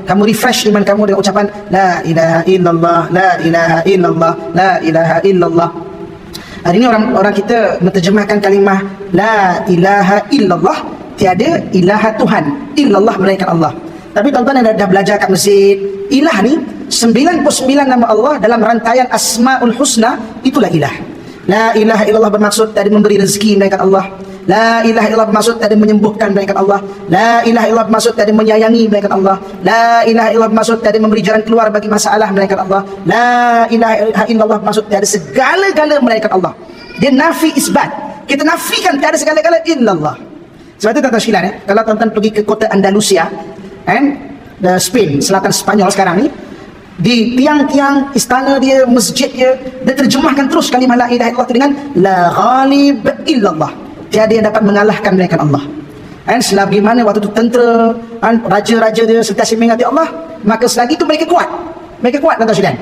Kamu refresh iman kamu dengan ucapan la ilaha illallah, la ilaha illallah, la ilaha illallah. Hari ini orang kita menterjemahkan kalimah la ilaha illallah, tiada ilaha Tuhan, illallah melainkan Allah. Tapi tuan-tuan yang dah belajar kat masjid, ilah ni 99 nama Allah dalam rantaian Asmaul Husna, itulah ilah. La ilaha illallah bermaksud tiada memberi rezeki melainkan Allah. La ilaha illallah bermaksud tiada menyembuhkan melainkan Allah. La ilaha illallah bermaksud tiada menyayangi melainkan Allah. La ilaha illallah bermaksud tiada memberi jalan keluar bagi masalah melainkan Allah. La ilaha illallah bermaksud tiada segala-gala melainkan Allah. Dia nafi isbat. Kita nafikan tiada segala-gala illallah. Sebab itu tuan-tuan sekalian, kalau tuan-tuan pergi ke kota Andalusia, Spain, selatan Spanyol sekarang ni, di tiang-tiang istana dia, masjid dia terjemahkan terus kalimah la ilaha illallah dengan la ghalib illallah, tiada yang dapat mengalahkan melainkan Allah. Selagi mana waktu tu tentera, raja-raja dia sentiasa mengingati Allah, maka selagi itu mereka kuat tuan-tuan sekalian.